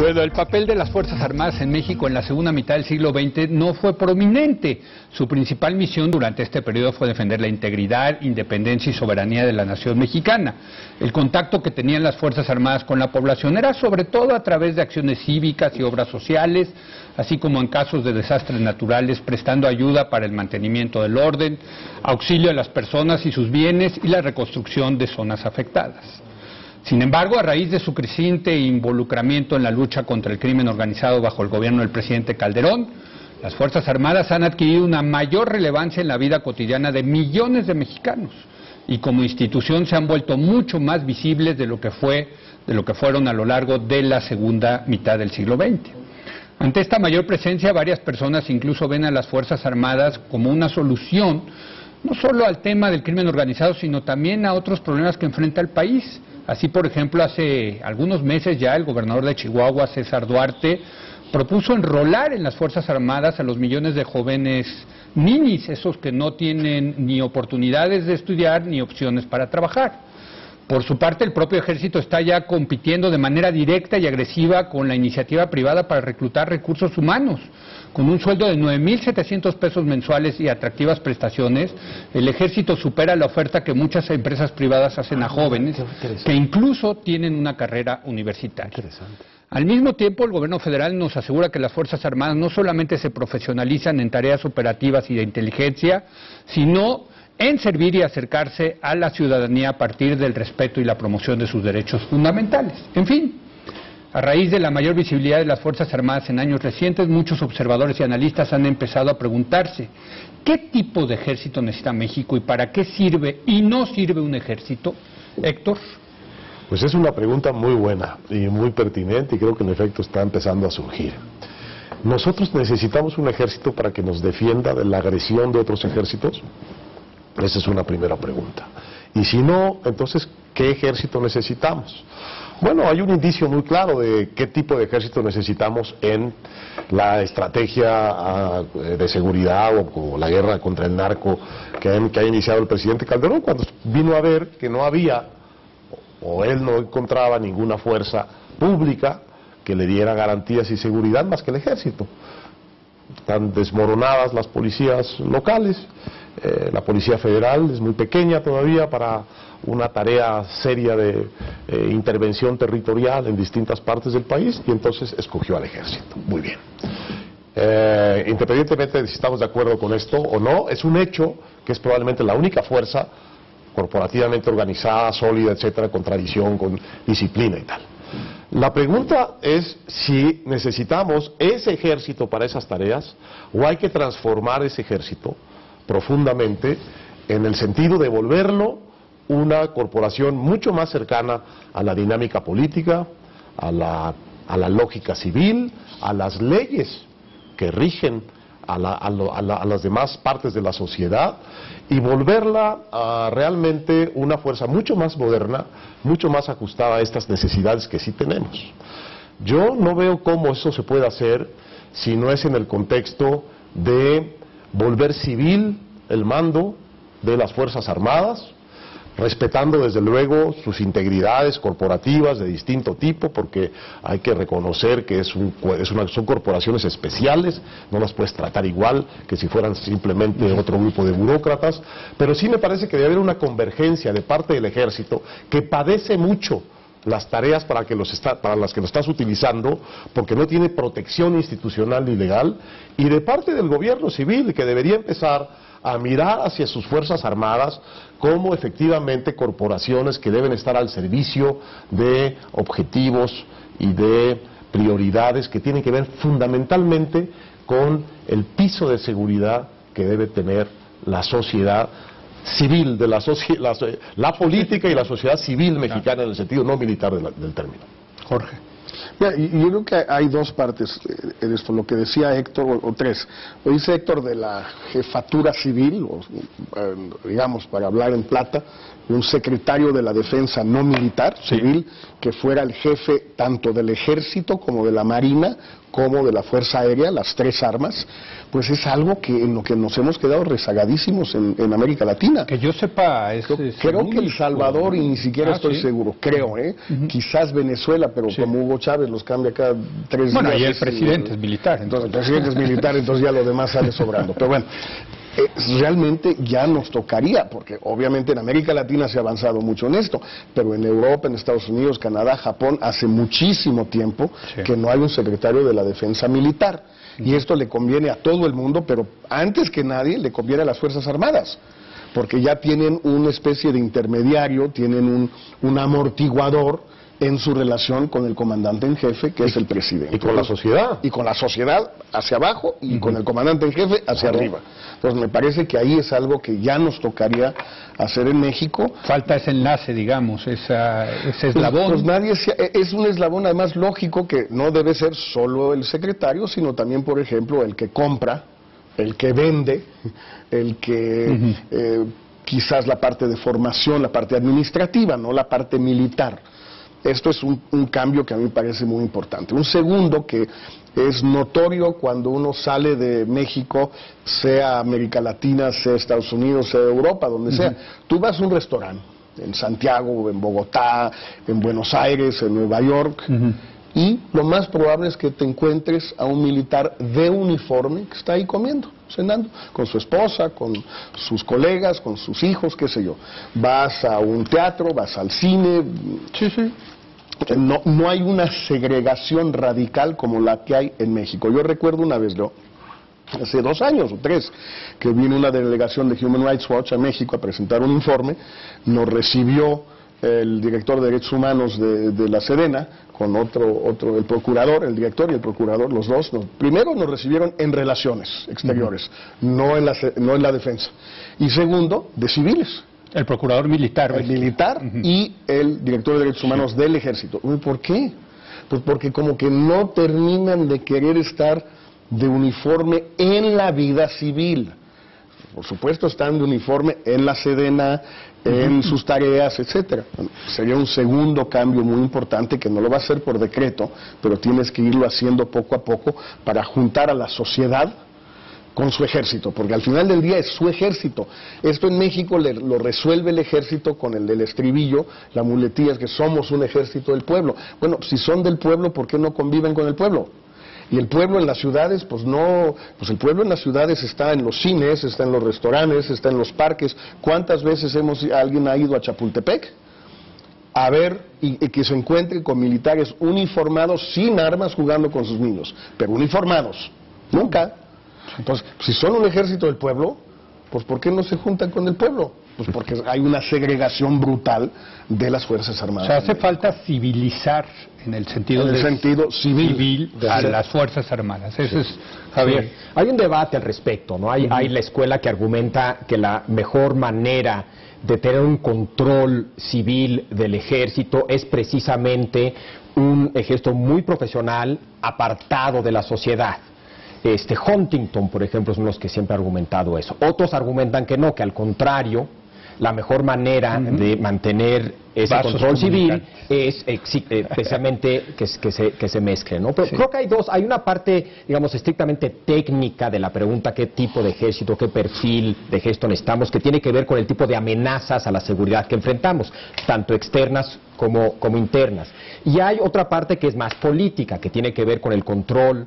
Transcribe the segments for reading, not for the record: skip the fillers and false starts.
Bueno, el papel de las Fuerzas Armadas en México en la segunda mitad del siglo XX no fue prominente. Su principal misión durante este periodo fue defender la integridad, independencia y soberanía de la nación mexicana. El contacto que tenían las Fuerzas Armadas con la población era sobre todo a través de acciones cívicas y obras sociales, así como en casos de desastres naturales, prestando ayuda para el mantenimiento del orden, auxilio a las personas y sus bienes y la reconstrucción de zonas afectadas. Sin embargo, a raíz de su creciente involucramiento en la lucha contra el crimen organizado bajo el gobierno del presidente Calderón, las Fuerzas Armadas han adquirido una mayor relevancia en la vida cotidiana de millones de mexicanos y como institución se han vuelto mucho más visibles de lo que fueron a lo largo de la segunda mitad del siglo XX. Ante esta mayor presencia, varias personas incluso ven a las Fuerzas Armadas como una solución no solo al tema del crimen organizado, sino también a otros problemas que enfrenta el país. Así, por ejemplo, hace algunos meses ya el gobernador de Chihuahua, César Duarte, propuso enrolar en las Fuerzas Armadas a los millones de jóvenes ninis, esos que no tienen ni oportunidades de estudiar ni opciones para trabajar. Por su parte, el propio ejército está ya compitiendo de manera directa y agresiva con la iniciativa privada para reclutar recursos humanos. Con un sueldo de 9,700 pesos mensuales y atractivas prestaciones, el ejército supera la oferta que muchas empresas privadas hacen a jóvenes que incluso tienen una carrera universitaria. Al mismo tiempo, el gobierno federal nos asegura que las Fuerzas Armadas no solamente se profesionalizan en tareas operativas y de inteligencia, sino en servir y acercarse a la ciudadanía a partir del respeto y la promoción de sus derechos fundamentales. En fin, a raíz de la mayor visibilidad de las Fuerzas Armadas en años recientes, muchos observadores y analistas han empezado a preguntarse ¿qué tipo de ejército necesita México y para qué sirve y no sirve un ejército? Héctor. Pues es una pregunta muy buena y muy pertinente y creo que en efecto está empezando a surgir. ¿Nosotros necesitamos un ejército para que nos defienda de la agresión de otros ejércitos? Esa es una primera pregunta. Y si no, entonces, ¿qué ejército necesitamos? Bueno, hay un indicio muy claro de qué tipo de ejército necesitamos en la estrategia de seguridad o la guerra contra el narco que ha iniciado el presidente Calderón, cuando vino a ver que no había, o él no encontraba ninguna fuerza pública que le diera garantías y seguridad más que el ejército. Están desmoronadas las policías locales, la Policía Federal es muy pequeña todavía para una tarea seria de intervención territorial en distintas partes del país y entonces escogió al ejército. Muy bien. Independientemente de si estamos de acuerdo con esto o no, es un hecho que es probablemente la única fuerza corporativamente organizada, sólida, etcétera, con tradición, con disciplina y tal. La pregunta es si necesitamos ese ejército para esas tareas o hay que transformar ese ejército profundamente en el sentido de volverlo una corporación mucho más cercana a la dinámica política, a la lógica civil, a las leyes que rigen a las demás partes de la sociedad y volverla realmente una fuerza mucho más moderna, mucho más ajustada a estas necesidades que sí tenemos. Yo no veo cómo eso se puede hacer si no es en el contexto de volver civil el mando de las Fuerzas Armadas, respetando desde luego sus integridades corporativas de distinto tipo, porque hay que reconocer que son corporaciones especiales, no las puedes tratar igual que si fueran simplemente otro grupo de burócratas, pero sí me parece que debe haber una convergencia de parte del ejército que padece mucho las tareas para las que lo estás utilizando, porque no tiene protección institucional ni legal, y de parte del gobierno civil, que debería empezar a mirar hacia sus Fuerzas Armadas como efectivamente corporaciones que deben estar al servicio de objetivos y de prioridades que tienen que ver fundamentalmente con el piso de seguridad que debe tener la sociedad civil, la política y la sociedad civil mexicana en el sentido no militar del término. Jorge. Mira, y yo creo que hay dos partes en esto, lo que decía Héctor, o tres. Lo dice Héctor de la jefatura civil, digamos, para hablar en plata, un secretario de la defensa no militar, civil, que fuera el jefe tanto del ejército como de la marina, como de la Fuerza Aérea, las tres armas, pues es algo que en lo que nos hemos quedado rezagadísimos en América Latina. Que yo sepa, creo que El Salvador, y ni siquiera estoy seguro, creo, quizás Venezuela, pero como hubo Hugo Chávez los cambia cada 3 días. Bueno, y el presidente es militar. Entonces, el presidente es militar, entonces ya lo demás sale sobrando. Pero bueno, realmente ya nos tocaría, porque obviamente en América Latina se ha avanzado mucho en esto, pero en Europa, en Estados Unidos, Canadá, Japón, hace muchísimo tiempo que no hay un secretario de la Defensa Militar. Y esto le conviene a todo el mundo, pero antes que nadie le conviene a las Fuerzas Armadas, porque ya tienen una especie de intermediario, tienen un amortiguador en su relación con el comandante en jefe, que es el presidente. Y con la sociedad. Y con la sociedad hacia abajo y con el comandante en jefe hacia arriba. Entonces me parece que ahí es algo que ya nos tocaría hacer en México. Falta ese enlace, digamos, ese eslabón. Pues nadie es un eslabón además lógico que no debe ser solo el secretario, sino también, por ejemplo, el que compra, el que vende, el que quizás la parte de formación, la parte administrativa, no la parte militar. Esto es un cambio que a mí me parece muy importante. Un segundo que es notorio cuando uno sale de México, sea América Latina, sea Estados Unidos, sea Europa, donde sea. Tú vas a un restaurante, en Santiago, en Bogotá, en Buenos Aires, en Nueva York, y lo más probable es que te encuentres a un militar de uniforme que está ahí comiendo, cenando, con su esposa, con sus colegas, con sus hijos, qué sé yo. Vas a un teatro, vas al cine. No hay una segregación radical como la que hay en México. Yo recuerdo una vez, hace 2 años o 3, que vino una delegación de Human Rights Watch a México a presentar un informe. Nos recibió el director de Derechos Humanos de la Sedena, con otro, el procurador, el director y el procurador, los dos. Primero nos recibieron en relaciones exteriores, no en la defensa. Y segundo, de civiles. El procurador militar. El militar y el director de Derechos Humanos del Ejército. ¿Por qué? Pues porque como que no terminan de querer estar de uniforme en la vida civil. Por supuesto están de uniforme en la Sedena, en sus tareas, etcétera. Bueno, sería un segundo cambio muy importante que no lo va a hacer por decreto, pero tienes que irlo haciendo poco a poco para juntar a la sociedad con su ejército, porque al final del día es su ejército. Esto en México lo resuelve el ejército con el del estribillo, la muletilla es que somos un ejército del pueblo. Bueno, si son del pueblo, ¿por qué no conviven con el pueblo? Y el pueblo en las ciudades, pues no, pues el pueblo en las ciudades está en los cines, está en los restaurantes, está en los parques. ¿Cuántas veces alguien ha ido a Chapultepec a ver y que se encuentre con militares uniformados, sin armas, jugando con sus niños? Pero uniformados, nunca. Entonces, si son un ejército del pueblo, pues ¿por qué no se juntan con el pueblo? Pues porque hay una segregación brutal de las Fuerzas Armadas. O sea, hace falta civilizar en el sentido, civil a las Fuerzas Armadas. Eso es, Javier. Sí. Hay un debate al respecto, ¿no? Hay la escuela que argumenta que la mejor manera de tener un control civil del ejército es precisamente un ejército muy profesional, apartado de la sociedad. Huntington, por ejemplo, es uno de los que siempre ha argumentado eso. Otros argumentan que no, que al contrario, la mejor manera de mantener ese control civil es precisamente que se mezclen, ¿no? Pero creo que hay una parte, digamos, estrictamente técnica de la pregunta qué tipo de ejército, qué perfil de ejército necesitamos, que tiene que ver con el tipo de amenazas a la seguridad que enfrentamos, tanto externas como internas. Y hay otra parte que es más política, que tiene que ver con el control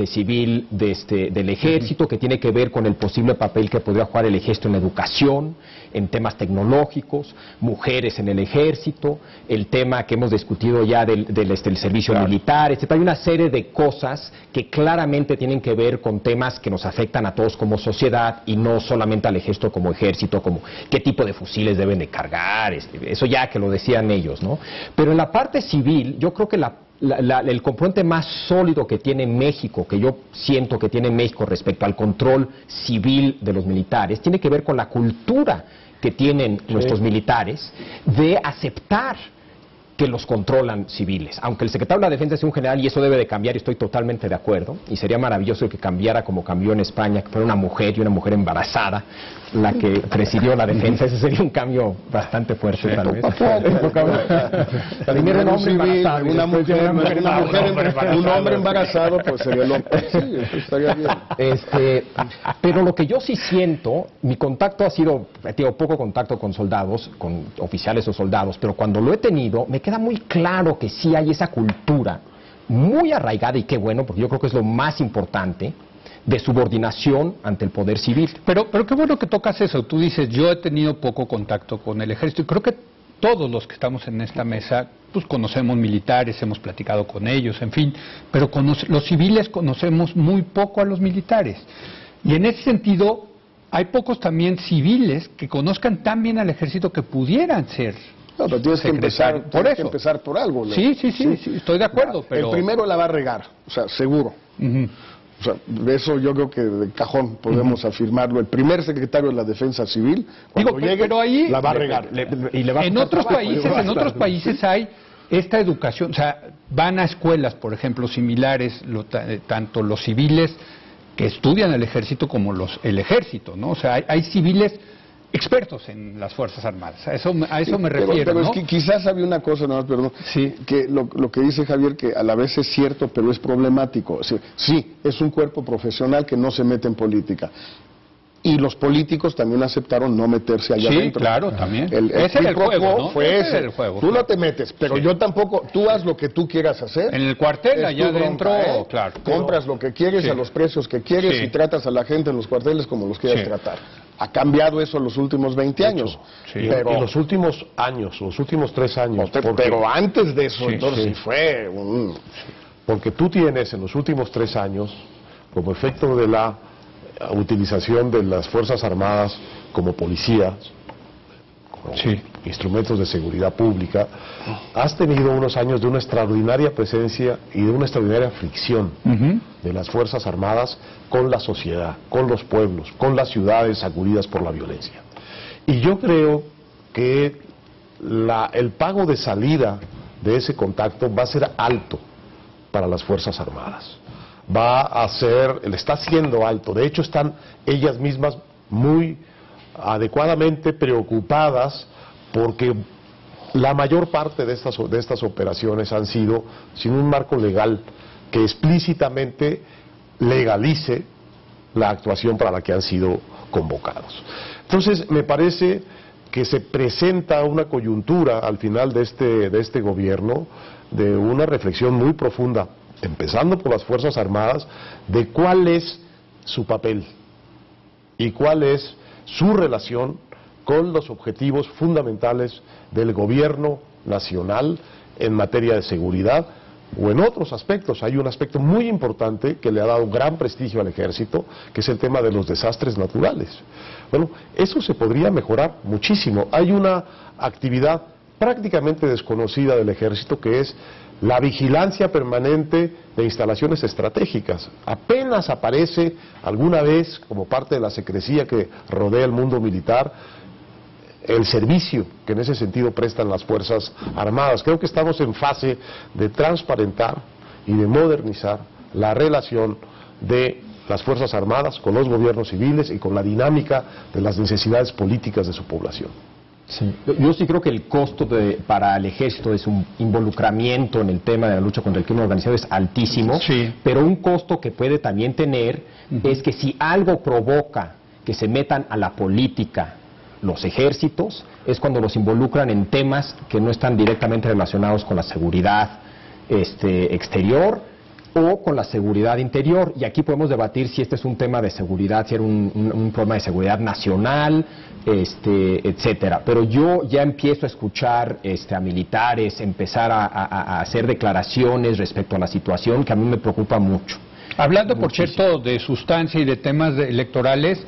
civil del ejército, que tiene que ver con el posible papel que podría jugar el ejército en educación, en temas tecnológicos, mujeres en el ejército, el tema que hemos discutido ya del servicio militar, etc. Hay una serie de cosas que claramente tienen que ver con temas que nos afectan a todos como sociedad y no solamente al ejército, como qué tipo de fusiles deben de cargar, eso ya que lo decían ellos, ¿no? Pero en la parte civil, yo creo que el componente más sólido que tiene México, que yo siento que tiene México respecto al control civil de los militares, tiene que ver con la cultura que tienen nuestros militares de aceptar que los controlan civiles. Aunque el secretario de la Defensa es un general y eso debe de cambiar, y estoy totalmente de acuerdo, y sería maravilloso que cambiara como cambió en España, que fuera una mujer y una mujer embarazada la que presidió la defensa. Ese sería un cambio bastante fuerte, tal vez. Primero un hombre embarazado, un hombre embarazado, pues sería lo sí, eso estaría bien. Pero lo que yo sí siento, mi contacto ha sido, tengo poco contacto con soldados, con oficiales o soldados, pero cuando lo he tenido, me queda muy claro que sí hay esa cultura muy arraigada, y qué bueno, porque yo creo que es lo más importante, de subordinación ante el poder civil. Pero qué bueno que tocas eso. Tú dices, yo he tenido poco contacto con el ejército, y creo que todos los que estamos en esta mesa, pues conocemos militares, hemos platicado con ellos, en fin, pero los civiles conocemos muy poco a los militares. Y en ese sentido, hay pocos también civiles que conozcan tan bien al ejército que pudieran ser. No, pero tienes que empezar por algo. ¿No? Sí, estoy de acuerdo. Pero... El primero la va a regar, o sea, seguro. O sea, de eso yo creo que de cajón podemos afirmarlo. El primer secretario de la Defensa Civil, cuando llegue, pero ahí, la va a regar. En otros países hay esta educación, o sea, van a escuelas, por ejemplo, similares, tanto los civiles que estudian el ejército como el ejército, ¿no? O sea, hay civiles expertos en las Fuerzas Armadas, a eso me refiero, pero ¿no? Es que quizás había una cosa, nada más, perdón, que lo que dice Javier, que a la vez es cierto, pero es problemático. Sí, es un cuerpo profesional que no se mete en política. Y los políticos también aceptaron no meterse allá adentro. Sí, claro, también. Ese era el juego, ¿no? Fue ese. El juego, tú no te metes, pero yo tampoco. Tú haz lo que tú quieras hacer. En el cuartel, allá adentro, claro. Compras lo que quieres a los precios que quieres y tratas a la gente en los cuarteles como los quieras tratar. Ha cambiado eso en los últimos 20 años. Pero en los últimos años, los últimos 3 años. Pero antes de eso, entonces sí fue Porque tú tienes en los últimos 3 años, como efecto de la utilización de las Fuerzas Armadas como policías, como instrumentos de seguridad pública, has tenido unos años de una extraordinaria presencia y de una extraordinaria fricción de las Fuerzas Armadas con la sociedad, con los pueblos, con las ciudades sacudidas por la violencia. Y yo creo que el pago de salida de ese contacto va a ser alto para las Fuerzas Armadas. Está siendo alto. De hecho, están ellas mismas muy adecuadamente preocupadas porque la mayor parte de estas operaciones han sido sin un marco legal que explícitamente legalice la actuación para la que han sido convocados. Entonces, me parece que se presenta una coyuntura al final de este gobierno de una reflexión muy profunda, empezando por las Fuerzas Armadas, de cuál es su papel y cuál es su relación con los objetivos fundamentales del gobierno nacional en materia de seguridad o en otros aspectos. Hay un aspecto muy importante que le ha dado gran prestigio al ejército, que es el tema de los desastres naturales. Bueno, eso se podría mejorar muchísimo. Hay una actividad prácticamente desconocida del ejército que es la vigilancia permanente de instalaciones estratégicas. Apenas aparece alguna vez, como parte de la secrecía que rodea el mundo militar, el servicio que en ese sentido prestan las Fuerzas Armadas. Creo que estamos en fase de transparentar y de modernizar la relación de las Fuerzas Armadas con los gobiernos civiles y con la dinámica de las necesidades políticas de su población. Sí. Yo sí creo que el costo para el ejército de su involucramiento en el tema de la lucha contra el crimen organizado es altísimo, pero un costo que puede también tener es que si algo provoca que se metan a la política los ejércitos, es cuando los involucran en temas que no están directamente relacionados con la seguridad exterior o con la seguridad interior. Y aquí podemos debatir si este es un tema de seguridad, si era un problema de seguridad nacional, etcétera. Pero yo ya empiezo a escuchar a militares empezar a hacer declaraciones respecto a la situación que a mí me preocupa mucho. Hablando, por cierto, de sustancia y de temas electorales,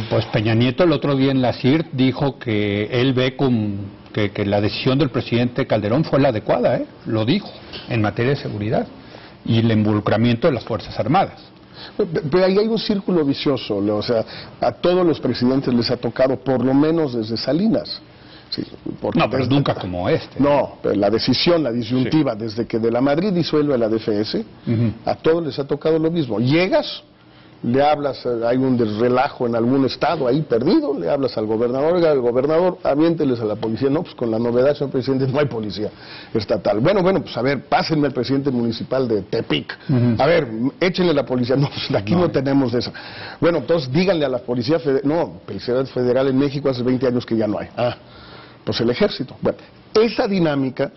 pues Peña Nieto el otro día en la CIRT dijo que él ve que la decisión del presidente Calderón fue la adecuada, lo dijo, en materia de seguridad y el involucramiento de las Fuerzas Armadas. Pero ahí hay un círculo vicioso, o sea, a todos los presidentes les ha tocado, por lo menos desde Salinas. Sí, no, pero nunca como este. No, pero la decisión, la disyuntiva, desde que de la Madrid disuelve la DFS, a todos les ha tocado lo mismo. Llegas, le hablas, hay un relajo en algún estado ahí perdido, le hablas al gobernador, oiga, el gobernador, aviénteles a la policía. No, pues con la novedad, señor presidente, no hay policía estatal. Bueno, pues a ver, pásenme al presidente municipal de Tepic. A ver, échenle la policía. No, pues aquí no tenemos eso. Bueno, entonces díganle a la policía federal. No, policía federal en México hace 20 años que ya no hay. Pues el ejército. Bueno, esa dinámica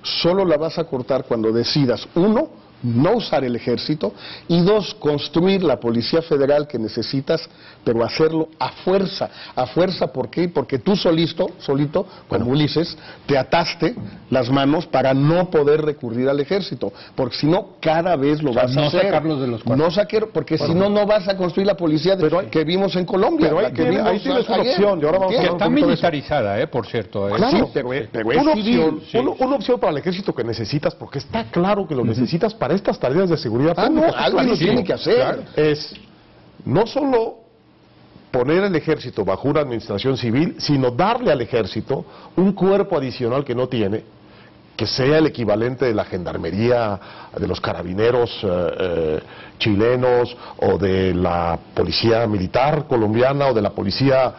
solo la vas a cortar cuando decidas, uno, no usar el ejército, y dos, construir la Policía Federal que necesitas, pero hacerlo a fuerza. ¿A fuerza por qué? Porque tú solito, como Ulises, te ataste las manos para no poder recurrir al ejército, porque si no, cada vez lo vas a hacer. Sacarlos de los cuartos. No sacar, porque si no, no vas a construir la policía que vimos en Colombia. Pero ahí tienes una opción, y ahora vamos a que está militarizada, por cierto. Claro, sí, pero una es civil. opción, una opción para el ejército que necesitas, porque está claro que lo necesitas para estas tareas de seguridad pública. Alguien lo tiene que hacer. Claro. Es no solo poner el ejército bajo una administración civil, sino darle al ejército un cuerpo adicional que no tiene, que sea el equivalente de la gendarmería, de los carabineros chilenos, o de la policía militar colombiana, o de la policía,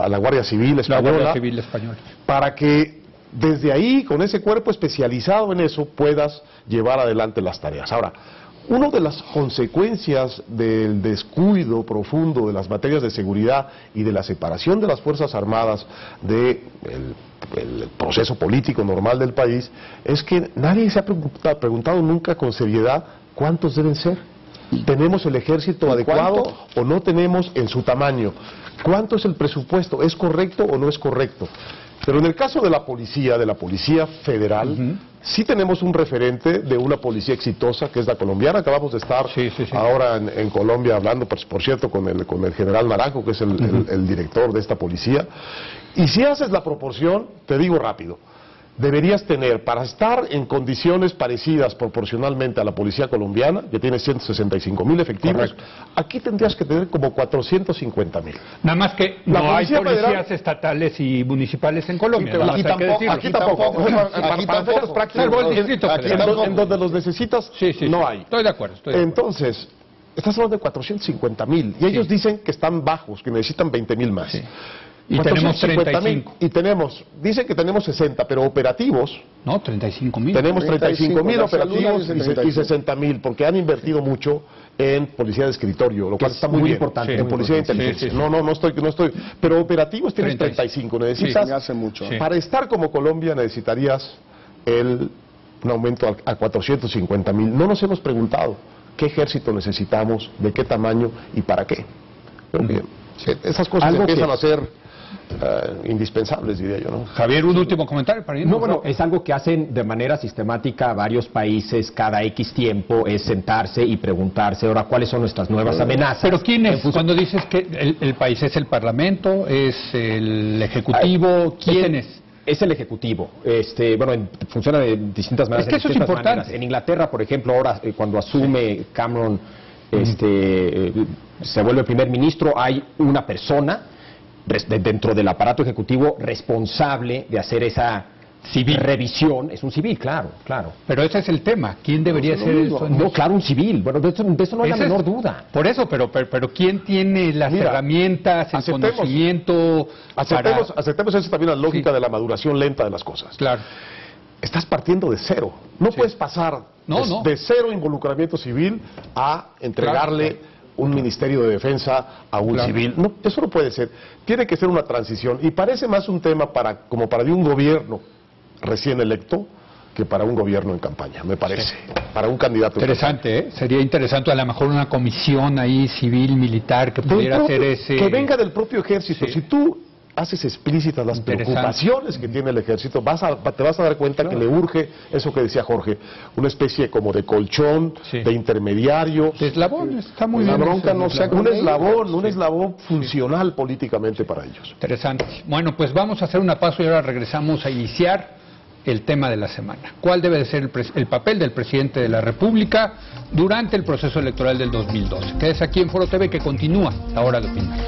la Guardia Civil española. La Guardia Civil española. Para que desde ahí, con ese cuerpo especializado en eso, puedas llevar adelante las tareas. Ahora, una de las consecuencias del descuido profundo de las materias de seguridad y de la separación de las Fuerzas Armadas del proceso político normal del país es que nadie se ha preguntado nunca con seriedad cuántos deben ser. ¿Tenemos el ejército adecuado o no tenemos en su tamaño? ¿Cuánto es el presupuesto? ¿Es correcto o no es correcto? Pero en el caso de la Policía Federal, sí tenemos un referente de una policía exitosa, que es la colombiana. Acabamos de estar ahora en Colombia hablando, por cierto, con el general Naranjo, que es el director de esta policía. Y si haces la proporción, te digo rápido, deberías tener, para estar en condiciones parecidas proporcionalmente a la policía colombiana, que tiene 165,000 efectivos, correcto, aquí tendrías que tener como 450,000. Nada más que no hay policías estatales y municipales en Colombia. Aquí tampoco. En donde los necesitas, no hay. Estoy de acuerdo. Entonces, estás hablando de 450,000, y ellos dicen que están bajos, que necesitan 20,000 más. Sí. Y tenemos 35. Dicen que tenemos 60, pero operativos. No, 35,000. Tenemos 35,000 operativos y 60,000, porque han invertido mucho en policía de escritorio, lo cual está muy bien, importante. En policía de inteligencia. No estoy. Pero operativos tienes 35. Necesitas. Hace mucho. Para estar como Colombia necesitarías un aumento a 450,000. No nos hemos preguntado qué ejército necesitamos, de qué tamaño y para qué. Creo que esas cosas empiezan a ser indispensables, diría yo, ¿no? Javier, un último comentario para irnos. No, bueno, es algo que hacen de manera sistemática varios países cada X tiempo, es sentarse y preguntarse ahora cuáles son nuestras nuevas amenazas. Pero ¿quién es? Cuando dices que el país es el Parlamento, es el Ejecutivo, ¿quién es? Es el Ejecutivo. Bueno, funciona de distintas maneras. Es que eso es importante. En Inglaterra, por ejemplo, ahora cuando asume Cameron, se vuelve primer ministro, hay una persona dentro del aparato ejecutivo responsable de hacer esa revisión. Es un civil, claro. Pero ese es el tema. ¿Quién debería ser eso? No, claro, un civil. Bueno, de eso no hay la menor duda. Por eso, pero ¿quién tiene las herramientas, el conocimiento? Aceptemos eso también, la lógica de la maduración lenta de las cosas. Claro. Estás partiendo de cero. No puedes pasar de cero involucramiento civil a entregarle un ministerio de defensa a un civil. No, eso no puede ser. Tiene que ser una transición. Y parece más un tema como para de un gobierno recién electo que para un gobierno en campaña, me parece. Para un candidato. Interesante, Sería interesante a lo mejor una comisión ahí civil, militar, que pudiera hacer ese... Que venga del propio ejército. Si tú haces explícitas las preocupaciones que tiene el ejército, te vas a dar cuenta que le urge eso que decía Jorge, una especie como de colchón, de intermediario. De eslabón, está muy bien. Un eslabón funcional políticamente para ellos. Interesante. Bueno, pues vamos a hacer una pausa y ahora regresamos a iniciar el tema de la semana. ¿Cuál debe de ser el papel del presidente de la República durante el proceso electoral del 2012? Quédese aquí en Foro TV, que continúa la hora de opinar.